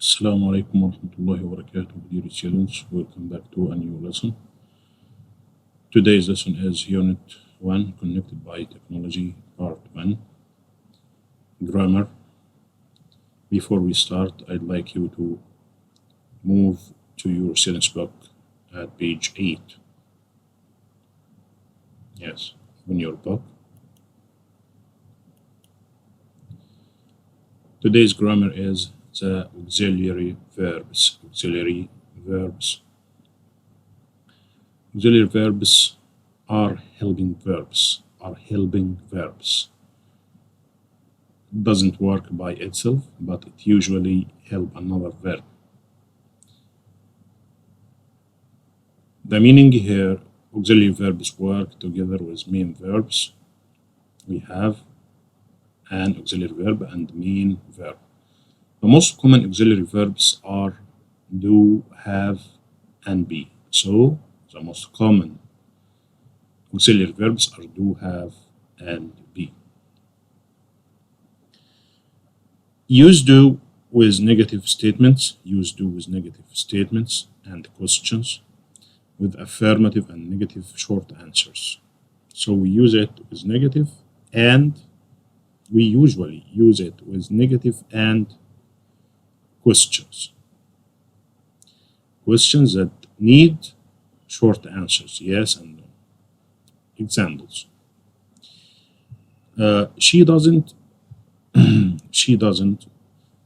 Assalamu alaikum wa rahmatullahi wa barakatuh, dear students. Welcome back to a new lesson. Today's lesson is Unit 1, Connected by Technology, Part 1, Grammar. Before we start, I'd like you to move to your student's book at page 8. Yes, open your book. Today's grammar is the auxiliary verbs. Auxiliary verbs. Auxiliary verbs are helping verbs. Doesn't work by itself, but it usually help another verb. The meaning here, auxiliary verbs work together with main verbs. We have an auxiliary verb and main verb. The most common auxiliary verbs are do, have, and be. So the most common auxiliary verbs are do, have, and be. Use do with negative statements. Use do with negative statements and questions with affirmative and negative short answers. So we use it with negative, and we usually use it with negative and questions. Questions that need short answers, yes and no. Examples. She doesn't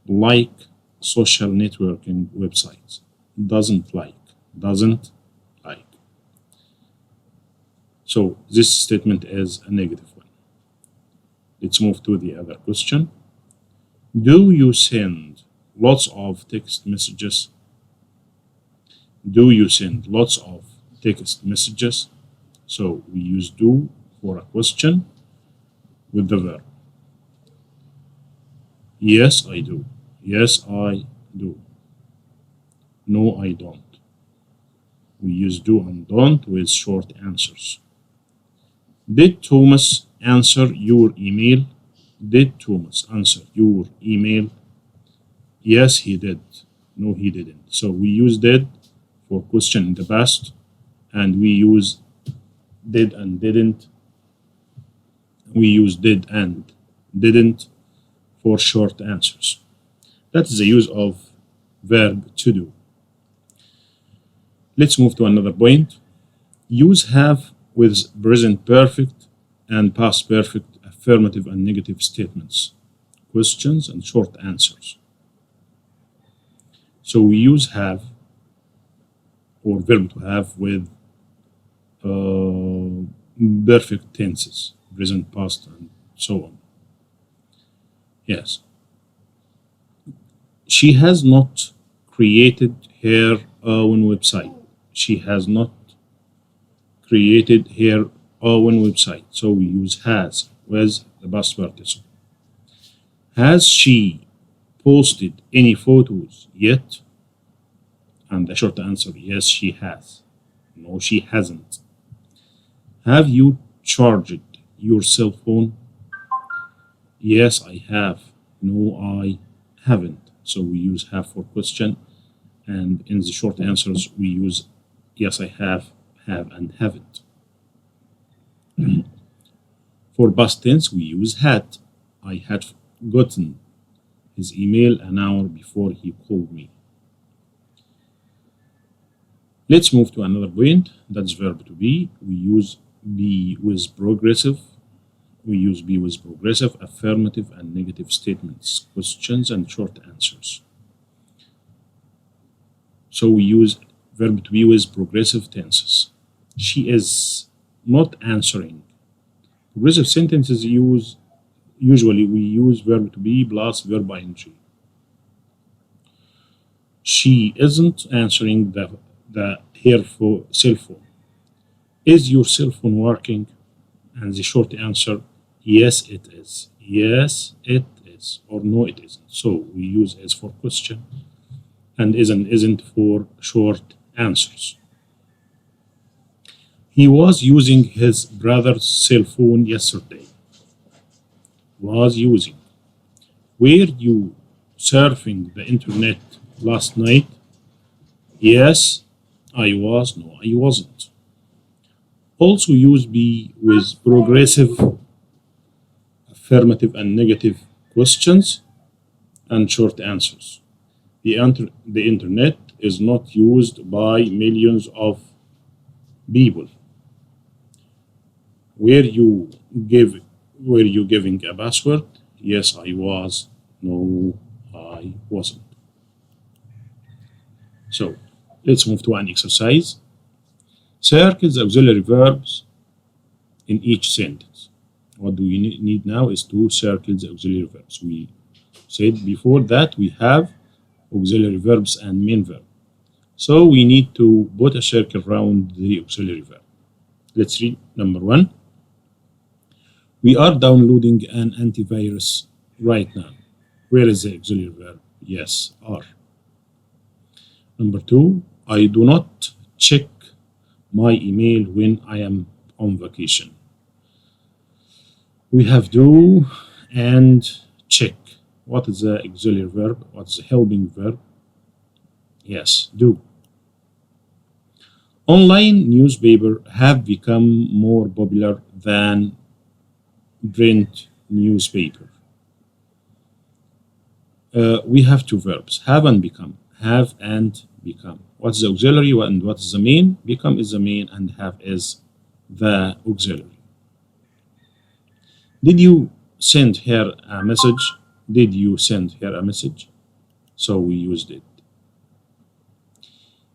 like social networking websites. Doesn't like. So this statement is a negative one. Let's move to the other question. Do you send lots of text messages? Do you send lots of text messages? So we use do for a question with the verb. Yes, I do. Yes, I do. No, I don't. We use do and don't with short answers. Did Thomas answer your email? Did Thomas answer your email? Yes, he did. No, he didn't. So we use did for question in the past, and we use did and didn't. We use did and didn't for short answers. That is the use of verb to do. Let's move to another point. Use have with present perfect and past perfect affirmative and negative statements, questions, and short answers. So we use have or verb to have with perfect tenses, present, past, and so on. Yes. She has not created her own website. She has not created her own website. So we use has with the past participle. Has she posted any photos yet? And the short answer, yes, she has. No, she hasn't. Have you charged your cell phone? Yes, I have. No, I haven't. So we use have for question, and in the short answers we use yes, I have, and haven't. For past tense, we use had. I had gotten his email an hour before he called me. Let's move to another point. That's verb to be. We use be with progressive. We use be with progressive, affirmative, and negative statements, questions, and short answers. So we use verb to be with progressive tenses. She is not answering. Progressive sentences usually we use verb to be plus verb ing. She isn't answering her cell phone. Is your cell phone working? And the short answer, yes, it is. Yes, it is. Or no, it isn't. So we use is for question and isn't for short answers. He was using his brother's cell phone yesterday. Was using. Were you surfing the internet last night? Yes, I was. No, I wasn't. Also use be with progressive, affirmative, and negative questions and short answers. The internet is not used by millions of people. Were you give were you giving a password? Yes, I was. No, I wasn't. So let's move to an exercise. Circle the auxiliary verbs in each sentence. What do we need now is to circle the auxiliary verbs. We said before that we have auxiliary verbs and main verb. So we need to put a circle around the auxiliary verb. Let's read number 1. We are downloading an antivirus right now. Where is the auxiliary verb? Yes, are. Number 2, I do not check my email when I am on vacation. We have do and check. What is the auxiliary verb? What is the helping verb? Yes, do. Online newspaper have become more popular than print newspaper. We have two verbs, have and become. Have and become. What's the auxiliary and what is the main? Become is the main and have is the auxiliary. Did you send her a message? Did you send her a message? So we used it.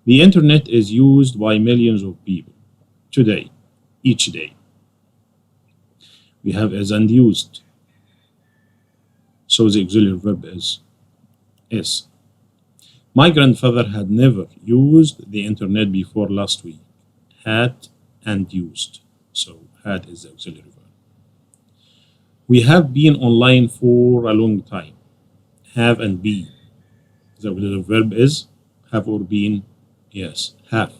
The internet is used by millions of people today, each day. We have is and used. So the auxiliary verb is. My grandfather had never used the internet before last week. Had and used. So had is the auxiliary verb. We have been online for a long time. Have and be. The auxiliary verb is have or been. Yes, have.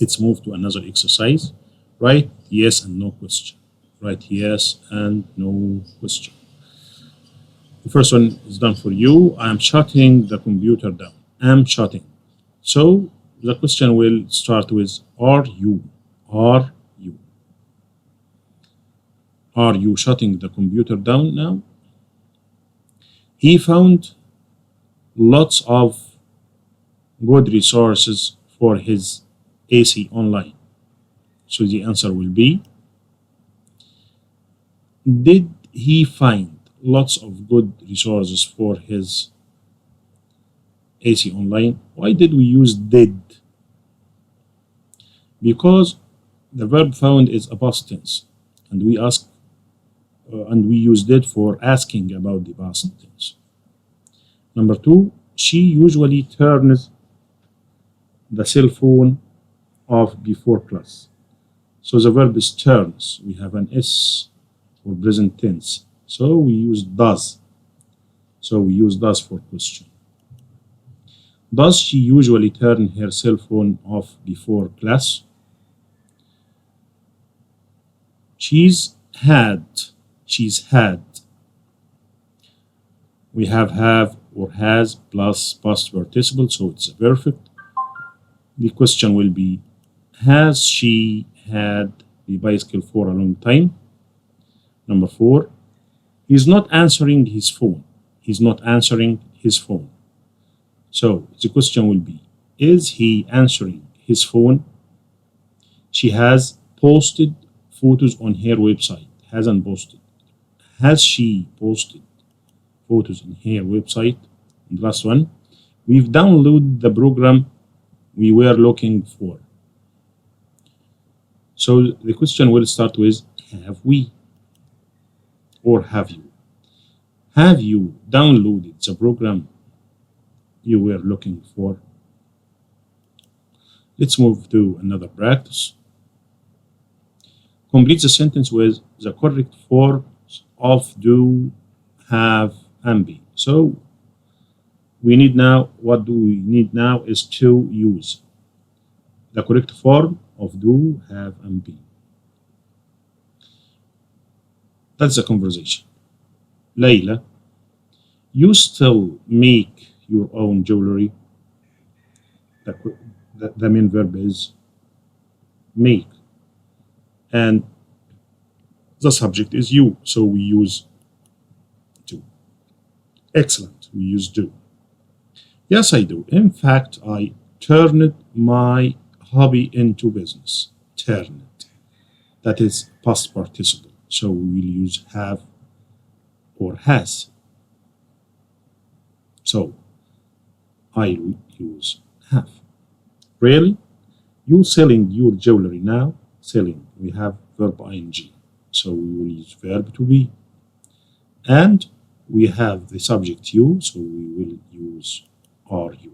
Let's move to another exercise. Write yes and no question. Write yes and no question. The first one is done for you. I'm shutting the computer down. I'm shutting. So the question will start with are you? Are you? Are you shutting the computer down now? He found lots of good resources for his AC online. So the answer will be, did he find lots of good resources for his AC online? Why did we use did? Because the verb found is a past tense, and we use did for asking about the past tense. Number 2, she usually turns the cell phone off before class. So the verb is turns. We have an S for present tense. So we use does. So we use does for question. Does she usually turn her cell phone off before class? She's had. We have or has plus past participle, so it's perfect. The question will be, has she had the bicycle for a long time? Number 4, he's not answering his phone. He's not answering his phone. So the question will be, is he answering his phone? She has posted photos on her website. Hasn't posted. Has she posted photos on her website? And the last one, we've downloaded the program we were looking for. So the question will start with, have we? Or have you? Have you downloaded the program you were looking for? Let's move to another practice. Complete the sentence with the correct forms of do, have, and be. So we need now, what do we need now is to use the correct form of do, have, and be. That's the conversation. Layla, you still make your own jewelry. The main verb is make, and the subject is you, so we use do. Excellent, we use do. Yes, I do. In fact, I turned my hobby into business. Turn it. That is past participle. So we will use have or has. So I will use have. Really? You selling your jewelry now? Selling. We have verb ing. So we will use verb to be. And we have the subject you, so we will use are you.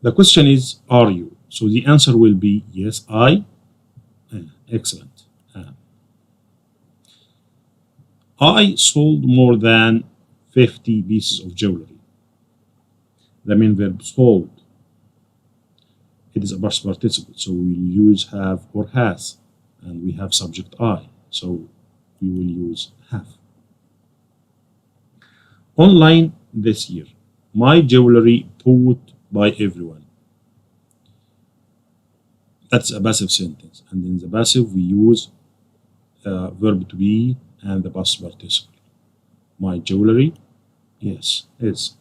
The question is, are you? So the answer will be yes, I. Excellent. I sold more than 50 pieces of jewelry. The main verb sold. It is a past participle, so we will use have or has, and we have subject I, so we will use have. Online this year, my jewelry bought by everyone. That's a passive sentence, and in the passive we use verb to be and the past participle. My jewelry, yes, is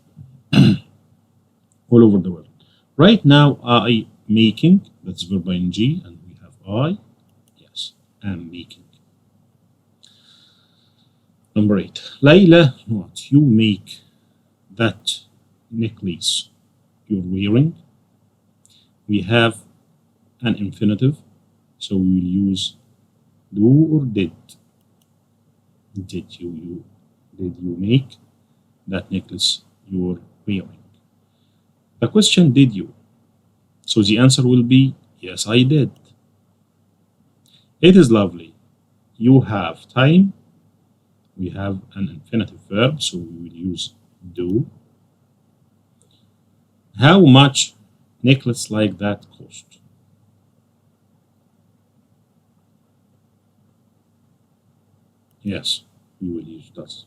all over the world. Right now, I making, that's verb ing, and we have I, yes, am making. Number 8, Layla, what you make that necklace you're wearing. We have an infinitive, so we will use do or did. Did you make that necklace you're wearing? The question, did you? So the answer will be yes, I did. It is lovely. You have time. We have an infinitive verb, so we will use do. How much necklace like that cost? Yes, we will use does,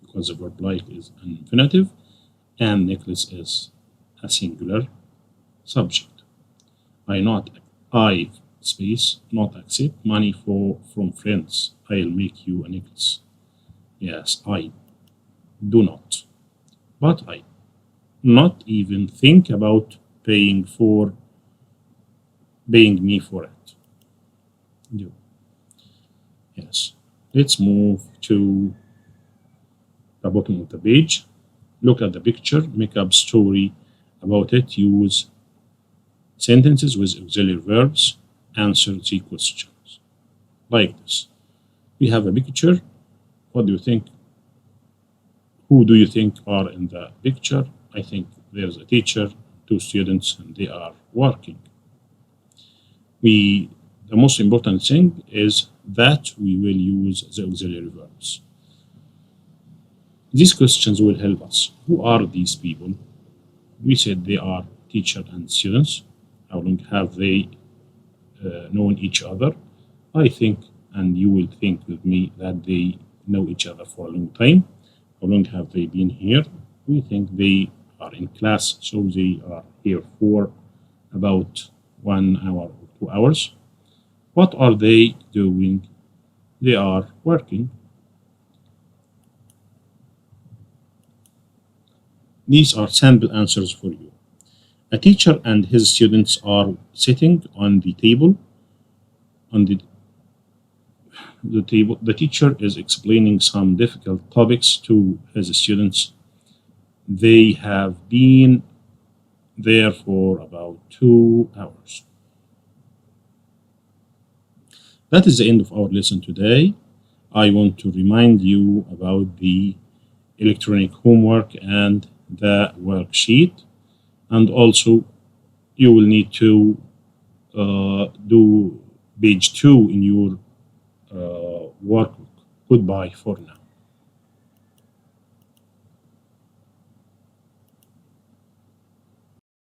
because the verb like is an infinitive and necklace is a singular subject. I space not accept money from friends. I'll make you a necklace. Yes, I do not. But I not even think about paying me for it. Do. Yes. Let's move to the bottom of the page. Look at the picture, make up story about it, use sentences with auxiliary verbs, answer the questions. Like this. We have a picture. What do you think? Who do you think are in the picture? I think there's a teacher, two students, and they are working. The most important thing is that we will use the auxiliary verbs. These questions will help us. Who are these people? We said they are teacher and students. How long have they known each other? I think, and you will think with me, that they know each other for a long time. How long have they been here? We think they are in class, so they are here for about 1 hour or 2 hours. What are they doing? They are working. These are sample answers for you. A teacher and his students are sitting on the table. On the table, the teacher is explaining some difficult topics to his students. They have been there for about 2 hours. That is the end of our lesson today. I want to remind you about the electronic homework and the worksheet, and also you will need to do page 2 in your workbook. Goodbye for now.